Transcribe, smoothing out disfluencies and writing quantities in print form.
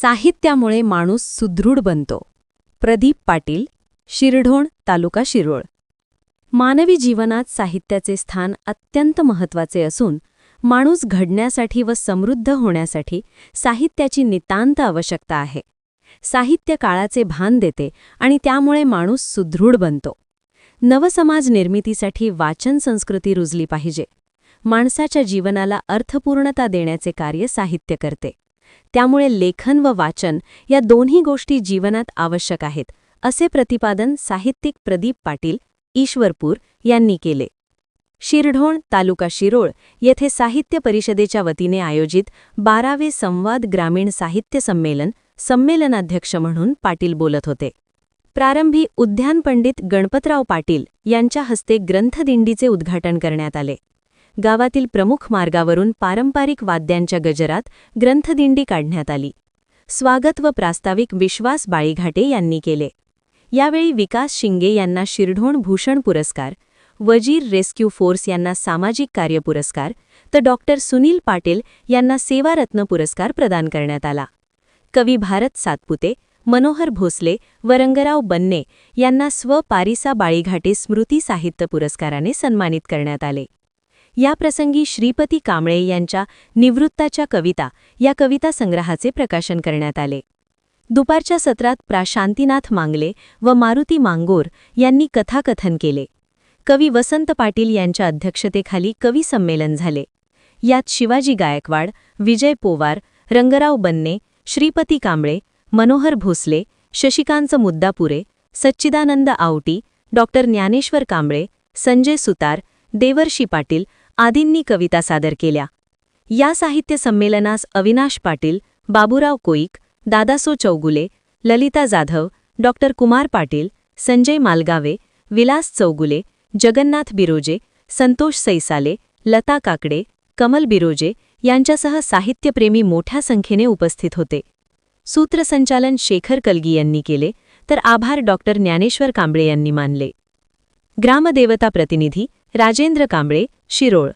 साहित्यामुळे माणूस सुदृढ बनतो. प्रदीप पाटील, शिरढोण, तालुका शिरोळ. मानवी जीवनात साहित्याचे स्थान अत्यंत महत्त्वाचे असून माणूस घडण्यासाठी व समृद्ध होण्यासाठी साहित्याची नितांत आवश्यकता आहे. साहित्य काळाचे भान देते आणि त्यामुळे माणूस सुदृढ बनतो. नवसमाज निर्मितीसाठी वाचन संस्कृती रुजली पाहिजे. माणसाच्या जीवनाला अर्थपूर्णता देण्याचे कार्य साहित्य करते. त्यामुळे लेखन व वाचन या दोन्ही गोष्टी जीवनात आवश्यक आहेत, असे प्रतिपादन साहित्यिक प्रदीप पाटील, ईश्वरपूर यांनी केले. शिरढोण, तालुका शिरोळ येथे साहित्य परिषदेच्या वतीने आयोजित 12वे संवाद ग्रामीण साहित्य संमेलनाध्यक्ष म्हणून पाटील बोलत होते. प्रारंभी उद्यान पंडित गणपतराव पाटील यांच्या हस्ते ग्रंथदिंडीचे उद्घाटन करण्यात आले. गावातील प्रमुख मार्गावरून पारंपरिक वाद्यांच्या गजरात ग्रंथदिंडी काढण्यात आली. स्वागत व प्रास्ताविक विश्वास बाळीघाटे यांनी केले. यावेळी विकास शिंगे यांना शिरढोण भूषण पुरस्कार, वजीर रेस्क्यू फोर्स यांना सामाजिक कार्य पुरस्कार तर डॉक्टर सुनील पाटील यांना सेवारत्न पुरस्कार प्रदान करण्यात आला. कवी भारत सातपुते, मनोहर भोसले व रंगराव बन्ने यांना स्व पारिसा बाळीघाटे स्मृती साहित्य पुरस्काराने सन्मानित करण्यात आले. याप्रसंगी श्रीपती कांबळे यांच्या निवृत्ताच्या कविता या कविता संग्रहाचे प्रकाशन करण्यात आले. दुपारच्या सत्रात शांतीनाथ मांगले व मारुती मांगोर यांनी कथाकथन केले. कवी वसंत पाटील यांच्या अध्यक्षतेखाली कवी संमेलन झाले. यात शिवाजी गायकवाड, विजय पोवार, रंगराव बन्ने, श्रीपती कांबळे, मनोहर भोसले, शशिकांत मुद्दापुरे, सच्चिदानंद आवटी, डॉक्टर ज्ञानेश्वर कांबळे, संजय सुतार, देवर्षी पाटील आदींनी कविता सादर केल्या. या साहित्य संमेलनास अविनाश पाटील, बाबूराव कोईक, दादासो चौगुले, ललिता जाधव, डॉक्टर कुमार पाटील, संजय मालगावे, विलास चौगुले, जगन्नाथ बिरोजे, संतोष सैसाले, लता काकडे, कमल बिरोजे यांच्यासह साहित्यप्रेमी मोठ्या संख्येने उपस्थित होते. सूत्रसंचालन शेखर कलगी यांनी केले तर आभार डॉक्टर ज्ञानेश्वर कांबळे यांनी मानले. ग्रामदेवता प्रतिनिधी राजेंद्र कांबळे, शिरोळ.